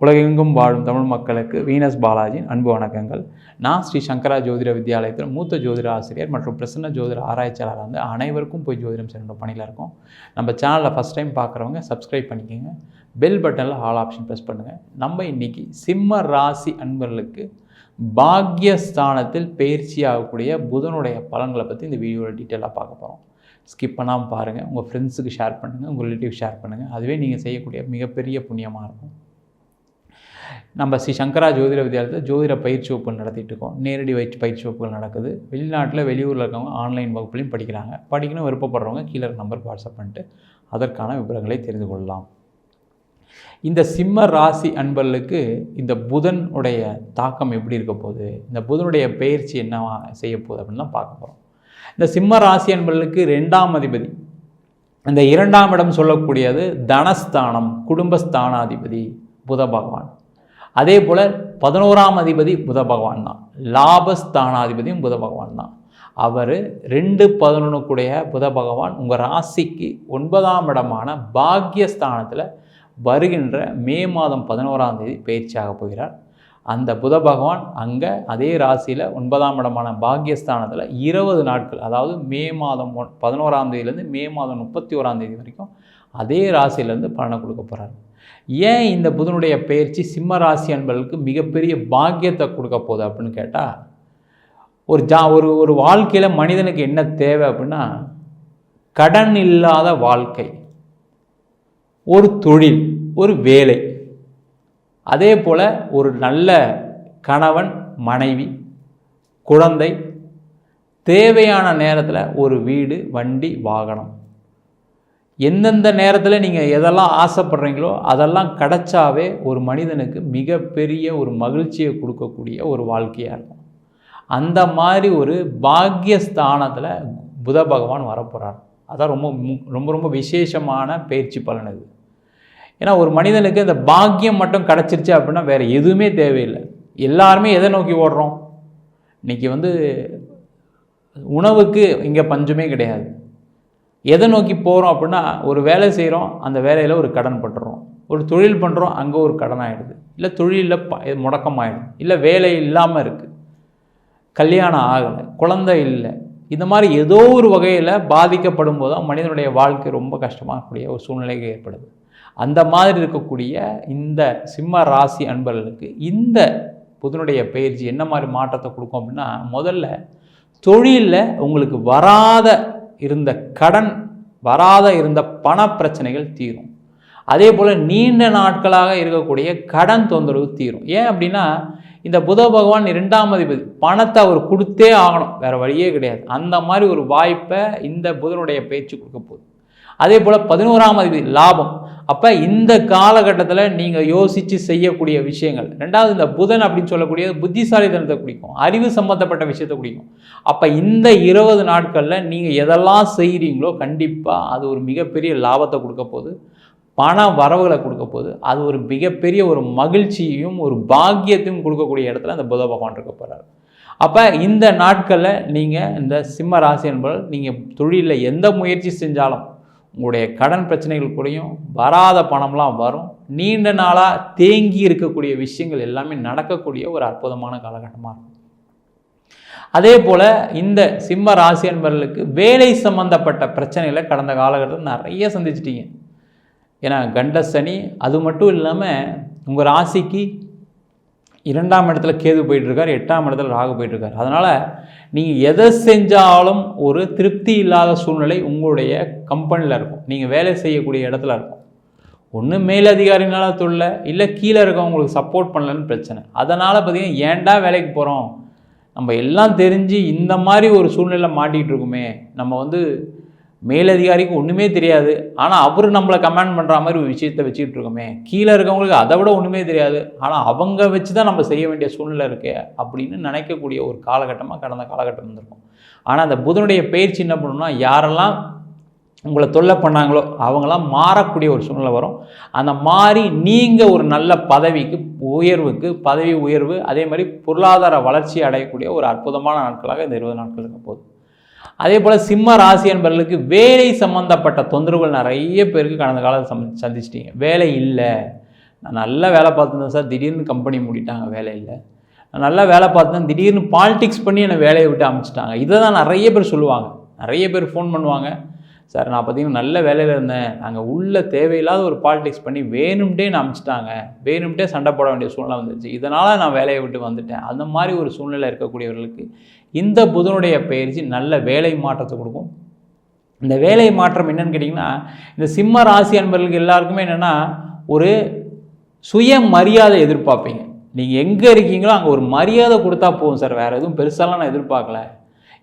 உலகெங்கும் வாழும் தமிழ் மக்களுக்கு வீனஸ் பாலாஜியின் அன்பு வணக்கங்கள். நான் ஸ்ரீ சங்கரா ஜோதிட வித்யாலயத்தில் மூத்த ஜோதிட ஆசிரியர் மற்றும் பிரசன்ன ஜோதிட ஆராய்ச்சியாளராக வந்து அனைவருக்கும் போய் ஜோதிடம் சென்ற பணியில் இருக்கோம். நம்ம சேனலில் ஃபஸ்ட் டைம் பார்க்குறவங்க சப்ஸ்கிரைப் பண்ணிக்கோங்க, பெல் பட்டனில் ஆல் ஆப்ஷன் ப்ரெஸ் பண்ணுங்கள். நம்ம இன்றைக்கி சிம்ம ராசி அன்பர்களுக்கு பாக்யஸ்தானத்தில் பயிற்சி ஆகக்கூடிய புதனுடைய பலன்களை பற்றி இந்த வீடியோவில் டீட்டெயிலாக பார்க்க போகிறோம். ஸ்கிப் பண்ணாமல் பாருங்கள், உங்கள் ஃப்ரெண்ட்ஸுக்கு ஷேர் பண்ணுங்கள், உங்கள் ரிலேட்டிவ் ஷேர் பண்ணுங்கள். அதுவே நீங்கள் செய்யக்கூடிய மிகப்பெரிய புண்ணியமாக இருக்கும். நம்ம ஸ்ரீ சங்கரா ஜோதிட வித்யாலயத்தில் ஜோதிட பயிற்சி வகுப்பு நடத்திட்டு இருக்கோம். நேரடி பயிற்சி வகுப்புகள் நடக்குது. வெளிநாட்டில் வெளியூரில் இருக்கவங்க ஆன்லைன் வகுப்புலையும் படிக்கிறாங்க. படிக்கணும் விருப்பப்படுறவங்க கீழே நம்பருக்கு வாட்ஸ்அப் பண்ணிட்டு அதற்கான விவரங்களை தெரிந்து கொள்ளலாம். இந்த சிம்ம ராசி அன்பர்களுக்கு இந்த புதன் உடைய தாக்கம் எப்படி இருக்க போகுது, இந்த புதனுடைய பயிற்சி என்ன செய்ய போகுது அப்படின்னு தான் பார்க்க போகிறோம். இந்த சிம்ம ராசி அன்பர்களுக்கு 2ஆம் அதிபதி, இந்த 2ஆம் இடம் சொல்லக்கூடியது தனஸ்தானம், குடும்பஸ்தானாதிபதி புத பகவான். அதே போல் 11ஆம் அதிபதி புத பகவான் தான். லாபஸ்தானாதிபதியும் புத பகவான் தான். அவர் 2-11 கூடிய புத பகவான் உங்கள் ராசிக்கு 9ஆம் இடமான பாக்யஸ்தானத்தில் வருகின்ற மே மாதம் 11ஆம் தேதி பயிற்சியாக போகிறார். அந்த புத பகவான் அங்கே அதே ராசியில் 9ஆம் இடமான பாக்யஸ்தானத்தில் 20 நாட்கள், அதாவது மே மாதம் 11ஆம் தேதியிலேருந்து மே மாதம் 31ஆம் தேதி வரைக்கும் அதே ராசியிலேருந்து பலனை கொடுக்க போகிறார். ஏன் இந்த புதனுடைய பயிற்சி சிம்ம ராசி அன்பர்களுக்கு மிகப்பெரிய பாக்கியத்தை கொடுக்க போகுது அப்படின்னு கேட்டால், ஒரு வாழ்க்கையில் மனிதனுக்கு என்ன தேவை அப்படின்னா, கடன் இல்லாத வாழ்க்கை, ஒரு தொழில், ஒரு வேலை, அதே போல் ஒரு நல்ல கணவன் மனைவி, குழந்தை, தேவையான நேரத்தில் ஒரு வீடு, வண்டி, வாகனம், எந்தெந்த நேரத்தில் நீங்கள் எதெல்லாம் ஆசைப்படுறீங்களோ அதெல்லாம் கிடைச்சாவே ஒரு மனிதனுக்கு மிகப்பெரிய ஒரு மகிழ்ச்சியை கொடுக்கக்கூடிய ஒரு வாழ்க்கையாக இருக்கும். அந்த மாதிரி ஒரு பாக்யஸ்தானத்தில் புத பகவான் வரப்போகிறார். அதான் ரொம்ப ரொம்ப விசேஷமான பயிற்சி பலன் இது. ஏன்னா ஒரு மனிதனுக்கு இந்த பாக்கியம் மட்டும் கிடச்சிருச்சு அப்படின்னா வேறு எதுவுமே தேவையில்லை. எல்லாருமே எதை நோக்கி ஓடுறோம்? இன்றைக்கி உணவுக்கு இங்கே பஞ்சமே கிடையாது. எதை நோக்கி போகிறோம் அப்படின்னா, ஒரு வேலை செய்கிறோம், அந்த வேலையில் ஒரு கடன் பட்டுறோம், ஒரு தொழில் பண்ணுறோம், அங்கே ஒரு கடன் ஆகிடுது, இல்லை தொழிலில் முடக்கம் ஆகிடுது, இல்லை வேலை இல்லாமல் இருக்குது, கல்யாணம் ஆகலை, குழந்தை இல்லை, இந்த மாதிரி ஏதோ ஒரு வகையில் பாதிக்கப்படும் போது தான் மனிதனுடைய வாழ்க்கை ரொம்ப கஷ்டமாகக்கூடிய ஒரு சூழ்நிலைக்கு ஏற்படுது. அந்த மாதிரி இருக்கக்கூடிய இந்த சிம்ம ராசி அன்பர்களுக்கு இந்த புதனுடைய பயிற்சி என்ன மாதிரி மாற்றத்தை கொடுக்கும் அப்படின்னா, முதல்ல தொழிலில் உங்களுக்கு வராத இருந்த பண பிரச்சனைகள் தீரும். அதே போல் நீண்ட நாட்களாக இருக்கக்கூடிய கடன் தொந்தரவு தீரும். ஏன் அப்படின்னா, இந்த புத பகவான் 2ஆம் அதிபதி, பணத்தை அவர் கொடுத்தே ஆகணும், வேறு வழியே கிடையாது. அந்த மாதிரி ஒரு வாய்ப்பை இந்த புதனுடைய பயிற்சி கொடுக்க போகுது. அதே போல் 11ஆம் அதிபதி லாபம். அப்போ இந்த காலகட்டத்தில் நீங்கள் யோசித்து செய்யக்கூடிய விஷயங்கள், ரெண்டாவது இந்த புதன் அப்படின்னு சொல்லக்கூடியது புத்திசாலித்தனத்தை குறிக்கும், அறிவு சம்பந்தப்பட்ட விஷயத்தை குறிக்கும். அப்போ இந்த 20 நாட்களில் நீங்கள் எதெல்லாம் செய்கிறீங்களோ கண்டிப்பாக அது ஒரு மிகப்பெரிய லாபத்தை கொடுக்க போகுது, பண வரவுகளை கொடுக்க போகுது. அது ஒரு மிகப்பெரிய ஒரு மகிழ்ச்சியையும் ஒரு பாக்கியத்தையும் கொடுக்கக்கூடிய இடத்துல அந்த புத பகவான் இருக்க போகிறார். அப்போ இந்த நாட்களில் நீங்கள் இந்த சிம்ம ராசி என்பதால் நீங்கள் தொழிலில் எந்த முயற்சி செஞ்சாலும் உங்களுடைய கடன் பிரச்சனைகள் கூடயும் வராத பணம்லாம் வரும். நீண்ட நாளாக தேங்கி இருக்கக்கூடிய விஷயங்கள் எல்லாமே நடக்கக்கூடிய ஒரு அற்புதமான காலகட்டமாக இருக்கும். அதே போல் இந்த சிம்ம ராசி அன்பர்களுக்கு வேலை சம்பந்தப்பட்ட பிரச்சனைகளை கடந்த காலகட்டத்தில் நிறைய சந்திச்சிட்டிங்க. ஏன்னா கண்ட சனி, அது மட்டும் இல்லாமல் உங்கள் ராசிக்கு 2ஆம் இடத்துல கேது போயிட்டுருக்கார், 8ஆம் இடத்துல ராகு போயிட்டுருக்கார். அதனால் நீங்கள் எதை செஞ்சாலும் ஒரு திருப்தி இல்லாத சூழ்நிலை உங்களுடைய கம்பெனியில் இருக்கும், நீங்கள் வேலை செய்யக்கூடிய இடத்துல இருக்கும். ஒன்று மேலதிகாரினால தொல்லை, இல்லை கீழே இருக்கவங்களுக்கு சப்போர்ட் பண்ணலன்னு பிரச்சனை. அதனால் பார்த்திங்கன்னா ஏன்டா வேலைக்கு போகிறோம், நம்ம எல்லாம் தெரிஞ்சு இந்த மாதிரி ஒரு சூழ்நிலை மாட்டிகிட்டு இருக்குமே, நம்ம மேலதிகாரிக்கு ஒன்றுமே தெரியாது, ஆனால் அவர் நம்மளை கமாண்ட் பண்ணுற மாதிரி ஒரு விஷயத்தை வச்சுக்கிட்டு இருக்கோமே, கீழே இருக்கவங்களுக்கு அதை விட ஒன்றுமே தெரியாது, ஆனால் அவங்க வச்சு தான் நம்ம செய்ய வேண்டிய சூழ்நிலை இருக்கே அப்படின்னு நினைக்கக்கூடிய ஒரு காலகட்டமாக கடந்த காலகட்டம் இருந்திருக்கும். ஆனால் அந்த புதனுடைய பயிற்சி என்ன பண்ணணும்னா, யாரெல்லாம் உங்களை தொல்லை பண்ணாங்களோ அவங்களாம் மாறக்கூடிய ஒரு சூழ்நிலை வரும். அந்த மாதிரி நீங்கள் ஒரு நல்ல பதவி உயர்வு, அதே மாதிரி பொருளாதார வளர்ச்சி அடையக்கூடிய ஒரு அற்புதமான நாட்களாக இந்த 20 நாட்கள் இருக்க போகுது. அதே போல் சிம்ம ராசி என்பவர்களுக்கு வேலை சம்பந்தப்பட்ட தொந்தரவுகள் நிறைய பேருக்கு கடந்த காலத்தில் சந்திச்சிட்டிங்க. வேலை இல்லை, நான் நல்லா வேலை பார்த்துருந்தேன் சார், திடீர்னு கம்பெனி மூடிட்டாங்க, வேலையில். நான் நல்லா வேலை பார்த்தேன், திடீர்னு பாலிடிக்ஸ் பண்ணி என்னை வேலையை விட்டு அனுப்பிச்சிட்டாங்க. இதை தான் நிறைய பேர் சொல்லுவாங்க. நிறைய பேர் ஃபோன் பண்ணுவாங்க, சார் நான் பார்த்தீங்கன்னா நல்ல வேலையில் இருந்தேன், நாங்கள் உள்ள தேவையில்லாத ஒரு பாலிடிக்ஸ் பண்ணி வேணும்ட்டே நான் அனுப்பிச்சிட்டாங்க, வேணும்ட்டே சண்டை போட வேண்டிய சூழ்நிலை வந்துருச்சு, இதனால் நான் வேலையை விட்டு வந்துட்டேன். அந்த மாதிரி ஒரு சூழ்நிலை இருக்கக்கூடியவர்களுக்கு இந்த புதனுடைய பயிற்சி நல்ல வேலை மாற்றத்தை கொடுக்கும். இந்த வேலை மாற்றம் என்னன்னு கேட்டிங்கன்னா, இந்த சிம்ம ராசி அன்பர்களுக்கு எல்லாருக்குமே என்னென்னா ஒரு சுய மரியாதை எதிர்பார்ப்பீங்க. நீங்கள் எங்கே இருக்கீங்களோ அங்கே ஒரு மரியாதை கொடுத்தா போதும் சார், வேறு எதுவும் பெருசாலாம் நான் எதிர்பார்க்கல.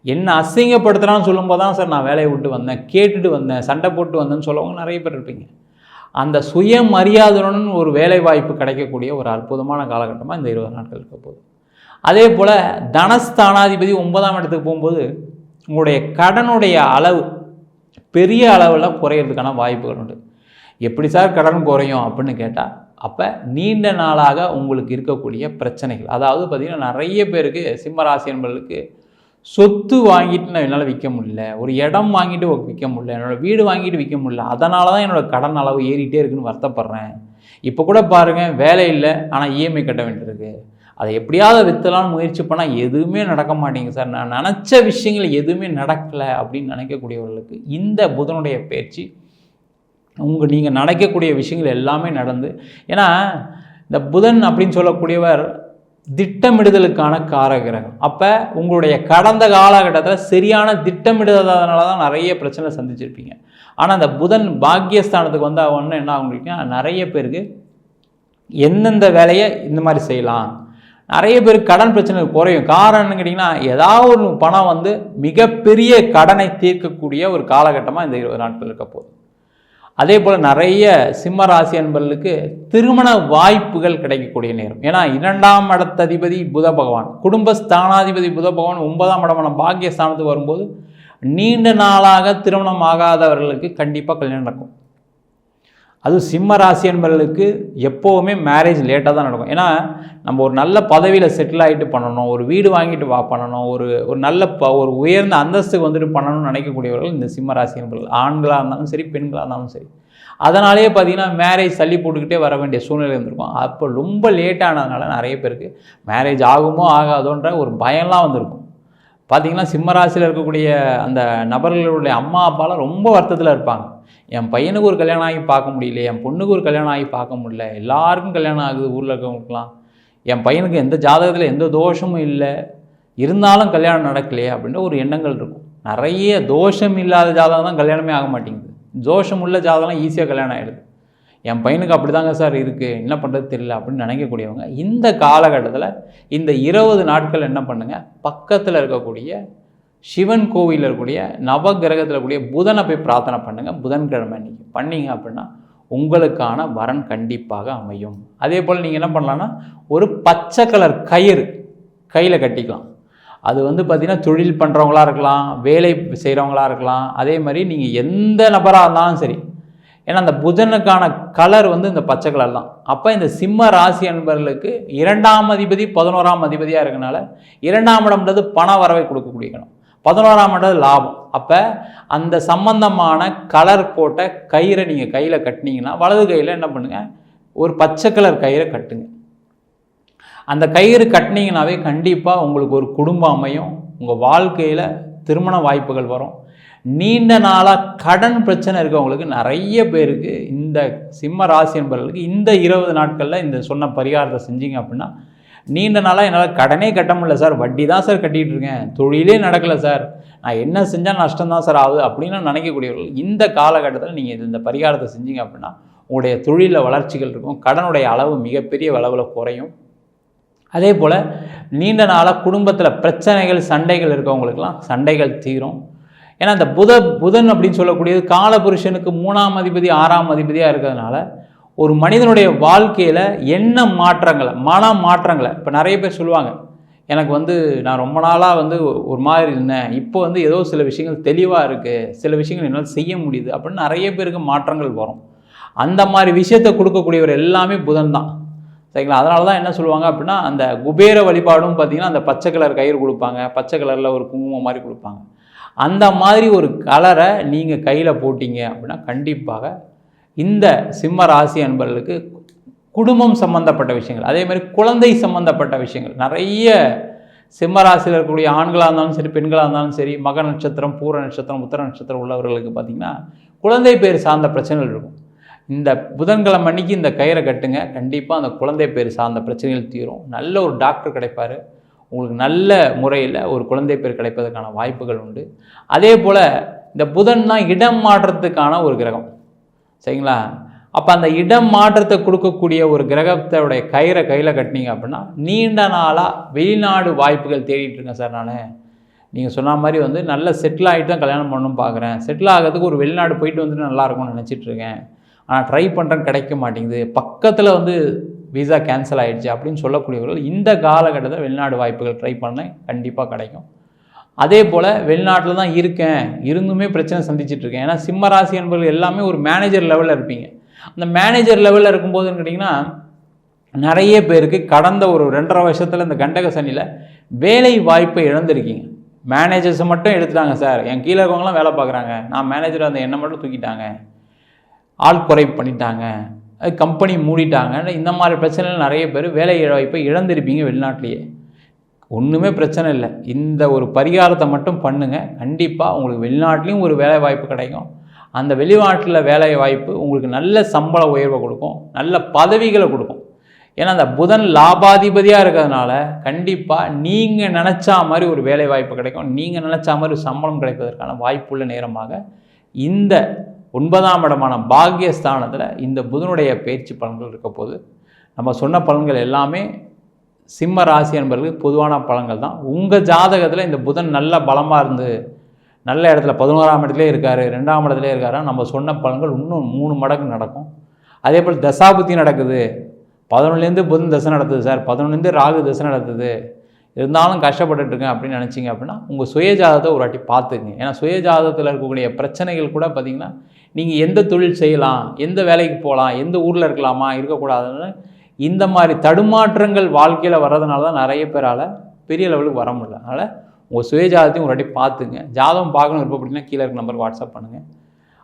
என்ன அசிங்கப்படுத்துகிறான்னு சொல்லும்போது தான் சார் நான் வேலையை விட்டு வந்தேன், கேட்டுட்டு வந்தேன், சண்டை போட்டு வந்தேன்னு சொல்லவங்க நிறைய பேர் இருப்பீங்க. அந்த சுய மரியாதையுடன் ஒரு வேலை வாய்ப்பு கிடைக்கக்கூடிய ஒரு அற்புதமான காலகட்டமாக இந்த 20 நாட்கள் இருக்க போகுது. அதே போல் தனஸ்தானாதிபதி 9ஆம் இடத்துக்கு போகும்போது உங்களுடைய கடனுடைய அளவு பெரிய அளவில் குறையிறதுக்கான வாய்ப்புகள் உண்டு. எப்படி சார் கடன் குறையும் அப்படின்னு கேட்டால், அப்போ நீண்ட நாளாக உங்களுக்கு இருக்கக்கூடிய பிரச்சனைகள், அதாவது பார்த்திங்கன்னா நிறைய பேருக்கு சிம்மராசி என்பவர்களுக்கு சொத்து வாங்கிட்டு நான் என்னால் விற்க முடியல, ஒரு இடம் வாங்கிட்டு விற்க முடியல, என்னோடய வீடு வாங்கிட்டு விற்க முடியல, அதனால தான் என்னோடய கடன் அளவு ஏறிட்டே இருக்குன்னு வருத்தப்படுறேன். இப்போ கூட பாருங்கள், வேலை இல்லை ஆனால் இஎம்ஐ கட்ட வேண்டியிருக்கு, அதை எப்படியாவது விற்றலான்னு முயற்சி பண்ணால் எதுவுமே நடக்க மாட்டேங்குது சார், நான் நினச்ச விஷயங்கள் எதுவுமே நடக்கலை அப்படின்னு நினைக்கக்கூடியவர்களுக்கு இந்த புதனுடைய பயிற்சி நீங்கள் நினைக்கக்கூடிய விஷயங்கள் எல்லாமே நடந்து, ஏன்னா இந்த புதன் அப்படின்னு சொல்லக்கூடியவர் திட்டமிடுதலுக்கான காரகிரகம். அப்போ உங்களுடைய கடந்த காலகட்டத்தில் சரியான திட்டமிடுதனால தான் நிறைய பிரச்சனை சந்திச்சிருப்பீங்க. ஆனால் அந்த புதன் பாக்கியஸ்தானத்துக்கு வந்தால் ஒன்று என்ன ஆகும்னா, நிறைய பேருக்கு எந்தெந்த வேலையை இந்த மாதிரி செய்யலாம், நிறைய பேருக்கு கடன் பிரச்சனை குறையும். காரணம் என்னன்னு கேட்டிங்கன்னா, ஏதாவது ஒரு பணம் வந்து மிகப்பெரிய கடனை தீர்க்கக்கூடிய ஒரு காலகட்டமாக இந்த 20 நாட்கள் இருக்க போகுது. அதே போல் நிறைய சிம்ம ராசி அன்பர்களுக்கு திருமண வாய்ப்புகள் கிடைக்கக்கூடிய நேரம். ஏன்னா 2ஆம் இடத்ததிபதி புத பகவான், குடும்பஸ்தானாதிபதி புத பகவான் 9ஆம் இடமான பாக்கியஸ்தானத்துக்கு வரும்போது நீண்ட நாளாக திருமணம் ஆகாதவர்களுக்கு கண்டிப்பாக கல்யாணம் நடக்கும். அதுவும் சிம்ம ராசி என்பவர்களுக்கு எப்போவுமே மேரேஜ் லேட்டாக தான் நடக்கும். ஏன்னா நம்ம ஒரு நல்ல பதவியில் செட்டில் ஆகிட்டு பண்ணணும், ஒரு வீடு வாங்கிட்டு பண்ணணும், ஒரு நல்ல ஒரு உயர்ந்த அந்தஸ்துக்கு வந்துட்டு பண்ணணும்னு நினைக்கக்கூடியவர்கள் இந்த சிம்ம ராசி என்பவர்கள், ஆண்களாக இருந்தாலும் சரி பெண்களாக இருந்தாலும் சரி. அதனாலேயே பார்த்தீங்கன்னா மேரேஜ் தள்ளி போட்டுக்கிட்டே வர வேண்டிய சூழ்நிலை இருந்திருக்கும். அப்போ ரொம்ப லேட்டானதுனால நிறைய பேருக்கு மேரேஜ் ஆகுமோ ஆகாதோன்ற ஒரு பயம்லாம் வந்திருக்கும். பார்த்திங்கன்னா சிம்ம ராசியில் இருக்கக்கூடிய அந்த நபர்களுடைய அம்மா அப்பாலாம் ரொம்ப வருத்தத்தில் இருப்பாங்க. என் பையனுக்கு ஒரு கல்யாணம் ஆகி பார்க்க முடியல, என் பொண்ணுக்கு ஒரு கல்யாணம் ஆகி பார்க்க முடியல, எல்லாருக்கும் கல்யாணம் ஆகுது ஊரில் இருக்கவங்களுக்குலாம், என் பையனுக்கு எந்த ஜாதகத்தில் எந்த தோஷமும் இல்லை, இருந்தாலும் கல்யாணம் நடக்கலையே அப்படின்ற ஒரு எண்ணங்கள் இருக்கும். நிறைய தோஷம் இல்லாத ஜாதகம் தான் கல்யாணமே ஆக மாட்டேங்குது, தோஷம் உள்ள ஜாதகம் ஈஸியாக கல்யாணம் ஆகிடுது. என் பையனுக்கு அப்படி தாங்க சார் இருக்குது, என்ன பண்ணுறது தெரியல அப்படின்னு நினைக்கக்கூடியவங்க இந்த காலகட்டத்தில் இந்த 20 நாட்கள் என்ன பண்ணுங்கள், பக்கத்தில் இருக்கக்கூடிய சிவன் கோவிலில் இருக்கக்கூடிய நவகிரகத்தில் இருக்கக்கூடிய புதனை போய் பிரார்த்தனை பண்ணுங்கள். புதன்கிழமை அன்றைக்கி பண்ணிங்க அப்படின்னா உங்களுக்கான வரன் கண்டிப்பாக அமையும். அதே போல் நீங்கள் என்ன பண்ணலான்னா, ஒரு பச்சை கலர் கயிறு கையில் கட்டிக்கலாம். அது வந்து பார்த்திங்கன்னா தொழில் பண்ணுறவங்களா இருக்கலாம், வேலை செய்கிறவங்களா இருக்கலாம், அதே மாதிரி நீங்கள் எந்த நபராக இருந்தாலும் சரி. ஏன்னா அந்த புதனுக்கான கலர் வந்து இந்த பச்சை கலர் தான். அப்போ இந்த சிம்ம ராசி அன்பர்களுக்கு 2ஆம் அதிபதி 11ஆம் அதிபதியாக இருக்கனால 2ஆம் இடம்ன்றது பண வரவை கொடுக்கக்கூடிய இடம், 11ஆம் இடம் லாபம். அப்போ அந்த சம்பந்தமான கலர் போட்ட கயிறை நீங்கள் கையில் கட்டினீங்கன்னா, வலது கையில் என்ன பண்ணுங்கள், ஒரு பச்சை கலர் கயிறை கட்டுங்க. அந்த கயிறு கட்டினீங்கன்னாவே கண்டிப்பாக உங்களுக்கு ஒரு குடும்பம் அமையும், உங்கள் வாழ்க்கையில் திருமண வாய்ப்புகள் வரும். நீண்ட நாளாக கடன் பிரச்சனை இருக்கவங்களுக்கு நிறைய பேருக்கு இந்த சிம்ம ராசி என்பவர்களுக்கு இந்த 20 நாட்களில் இந்த சொன்ன பரிகாரத்தை செஞ்சீங்க அப்படின்னா, நீண்ட நாளாக என்னால் கடனே கட்ட முடியல சார், வட்டி தான் சார் கட்டிகிட்டு இருக்கேன், தொழிலே நடக்கலை சார், நான் என்ன செஞ்சால் நஷ்டம் தான் சார் ஆகுது அப்படின்னு நினைக்கக்கூடியவர்கள் இந்த காலகட்டத்தில் நீங்கள் இந்த பரிகாரத்தை செஞ்சீங்க அப்படின்னா உங்களுடைய தொழிலில் வளர்ச்சிகள் இருக்கும், கடனுடைய அளவு மிகப்பெரிய அளவில் குறையும். அதே போல் நீண்ட நாளாக குடும்பத்தில் பிரச்சனைகள் சண்டைகள் இருக்கவங்களுக்கெல்லாம் சண்டைகள் தீரும். ஏன்னா அந்த புதன் அப்படின்னு சொல்லக்கூடியது காலபுருஷனுக்கு 3ஆம் அதிபதி 6ஆம் அதிபதியாக இருக்கிறதுனால ஒரு மனிதனுடைய வாழ்க்கையில் என்ன மாற்றங்களை, மன மாற்றங்களை, இப்போ நிறைய பேர் சொல்லுவாங்க, எனக்கு வந்து நான் ரொம்ப நாளாக வந்து ஒரு மாதிரி இருந்தேன், இப்போ வந்து ஏதோ சில விஷயங்கள் தெளிவாக இருக்குது, சில விஷயங்கள் என்னால் செய்ய முடியுது அப்படின்னு நிறைய பேருக்கு மாற்றங்கள் வரும். அந்த மாதிரி விஷயத்தை கொடுக்கக்கூடியவர் எல்லாமே புதன் தான், சரிங்களா? அதனால தான் என்ன சொல்லுவாங்க அப்படின்னா, அந்த குபேர வழிபாடும் பார்த்திங்கன்னா அந்த பச்சை கலர் கயிறு கொடுப்பாங்க, பச்சை கலரில் ஒரு குங்குமம் மாதிரி கொடுப்பாங்க. அந்த மாதிரி ஒரு கலரை நீங்கள் கையில் போட்டிங்க அப்படின்னா கண்டிப்பாக இந்த சிம்ம ராசி அன்பர்களுக்கு குடும்பம் சம்பந்தப்பட்ட விஷயங்கள், அதே மாதிரி குழந்தை சம்பந்தப்பட்ட விஷயங்கள் நிறைய சிம்மராசியில் இருக்கக்கூடிய ஆண்களாக இருந்தாலும் சரி, பெண்களாக இருந்தாலும் சரி, மக நட்சத்திரம், பூர நட்சத்திரம், உத்தர நட்சத்திரம் உள்ளவர்களுக்கு பார்த்திங்கன்னா குழந்தை பேர் சார்ந்த பிரச்சனைகள் இருக்கும். இந்த புதன்கிழமை அன்னைக்கு இந்த கயிறை கட்டுங்க, கண்டிப்பாக அந்த குழந்தை பேர் சார்ந்த பிரச்சனைகள் தீரும். நல்ல ஒரு டாக்டர் கிடைப்பார், உங்களுக்கு நல்ல முறையில் ஒரு குழந்தை பேர் கிடைப்பதற்கான வாய்ப்புகள் உண்டு. அதே போல் இந்த புதன் தான் இடம் மாற்றத்துக்கான ஒரு கிரகம், சரிங்களா? அப்போ அந்த இடம் மாற்றத்தை கொடுக்கக்கூடிய ஒரு கிரகத்தோடைய கயிறை கையில் கட்டினீங்க அப்படின்னா நீண்ட நாளாக வெளிநாடு வாய்ப்புகள் தேடிட்டு இருக்கேன் சார். நான் நீங்கள் சொன்ன மாதிரி வந்து நல்ல செட்டில் ஆகிட்டு தான் கல்யாணம் பண்ணணும்னு பார்க்குறேன், செட்டில் ஆகிறதுக்கு ஒரு வெளிநாடு போயிட்டு வந்துட்டு நல்லாயிருக்கும்னு நினச்சிட்ருக்கேன், ஆனால் ட்ரை பண்ணுறேன் கிடைக்க மாட்டேங்குது, பக்கத்தில் வந்து விசா கேன்சல் ஆகிடுச்சு அப்படின்னு சொல்லக்கூடியவர்கள் இந்த காலகட்டத்தில் வெளிநாடு வாய்ப்புகள் ட்ரை பண்ண கண்டிப்பாக கிடைக்கும். அதே போல் வெளிநாட்டில் தான் இருக்கேன், இருந்துமே பிரச்சனை சந்திச்சிட்ருக்கேன். ஏன்னா சிம்மராசி என்பவர்கள் எல்லாமே ஒரு மேனேஜர் லெவலில் இருப்பீங்க. அந்த மேனேஜர் லெவலில் இருக்கும்போதுன்னு கேட்டிங்கன்னா நிறைய பேருக்கு கடந்த ஒரு 2.5 வருஷத்தில் இந்த கண்டக சனியில் வேலை வாய்ப்பை இழந்திருக்கீங்க. மேனேஜர்ஸை மட்டும் எடுத்துட்டாங்க சார், என் கீழே இருக்கவங்களாம் வேலை பார்க்குறாங்க, நான் மேனேஜர் அந்த எண்ணெய் மட்டும் தூக்கிட்டாங்க, ஆள் குறைப்பு பண்ணிட்டாங்க, கம்பெனி மூடிட்டாங்க, இந்த மாதிரி பிரச்சனைகள் நிறைய பேர் வேலை வாய்ப்பை இழந்திருப்பீங்க வெளிநாட்டிலேயே. ஒன்றுமே பிரச்சனை இல்லை, இந்த ஒரு பரிகாரத்தை மட்டும் பண்ணுங்கள், கண்டிப்பாக உங்களுக்கு வெளிநாட்டிலையும் ஒரு வேலை வாய்ப்பு கிடைக்கும். அந்த வெளிநாட்டில் வேலை வாய்ப்பு உங்களுக்கு நல்ல சம்பள உயர்வை கொடுக்கும், நல்ல பதவிகளை கொடுக்கும். ஏன்னா அந்த புதன் லாபாதிபதியாக இருக்கிறதுனால கண்டிப்பாக நீங்கள் நினச்சா மாதிரி ஒரு வேலை வாய்ப்பு கிடைக்கும், நீங்கள் நினச்சா மாதிரி ஒரு சம்பளம் கிடைப்பதற்கான வாய்ப்புள்ள நேரமாக இந்த 9ஆம் இடமான பாக்கியஸ்தானத்தில் இந்த புதனுடைய பயிற்சி பலன்கள் இருக்க போது நம்ம சொன்ன பலன்கள் எல்லாமே சிம்ம ராசி என்பவர்களுக்கு பொதுவான பலன்கள் தான். உங்கள் ஜாதகத்தில் இந்த புதன் நல்ல பலமாக இருந்து நல்ல இடத்துல 11ஆம் இடத்துலேயே இருக்கார், 2ஆம் இடத்துலேயே இருக்காரா, நம்ம சொன்ன பலன்கள் இன்னும் 3 மடங்கு நடக்கும். அதே போல் தசாபுத்தி நடக்குது, 11லேருந்து புதன் தசை நடத்துது சார், 11லேருந்து ராகு தசை நடத்துது, இருந்தாலும் கஷ்டப்பட்டுருக்கேன் அப்படின்னு நினச்சிங்க அப்படின்னா உங்கள் சுயஜாதத்தை ஒரு வாட்டி பார்த்துக்குங்க. ஏன்னா சுயஜாதத்தில் இருக்கக்கூடிய பிரச்சனைகள் கூட பார்த்திங்கன்னா நீங்கள் எந்த தொழில் செய்யலாம், எந்த வேலைக்கு போகலாம், எந்த ஊரில் இருக்கலாமா, இருக்கக்கூடாதுன்னு இந்த மாதிரி தடுமாற்றங்கள் வாழ்க்கையில் வர்றதுனால தான் நிறைய பேரால் பெரிய லெவலுக்கு வர முடியல. அதனால் உங்கள் சுயஜாதத்தையும் ஒரு வாட்டி பார்த்துங்க. ஜாதகம் பார்க்கணும் விருப்பப்பட்டீங்கன்னா கீழே இருக்க நம்பருக்கு வாட்ஸ்அப் பண்ணுங்கள்.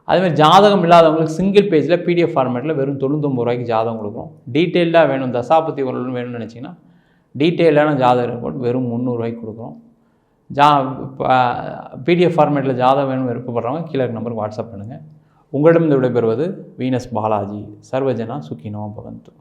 அதேமாதிரி ஜாதகம் இல்லாதவங்களுக்கு சிங்கிள் பேஜில் பிடிஎஃப் ஃபார்மேட்டில் வெறும் 99 ரூபாய்க்கு ஜாதகம் கொடுக்குறோம். டீட்டெயில்டாக வேணும், தசாபத்தி வரலும் வேணும்னு நினச்சிங்கன்னா டீட்டெயிலான ஜாதகம் ரிப்போர்ட் வெறும் 300 ரூபாய்க்கு கொடுக்குறோம். பிடிஎஃப் ஃபார்மேட்டில் ஜாதகம் வேணும் விருப்பப்படுறவங்க கீழே இருக்க நம்பருக்கு வாட்ஸ்அப் பண்ணுங்கள். உங்களிடம் விடைபெறுவது வீனஸ் பாலாஜி. சர்வஜனா சுகினோ பவந்து.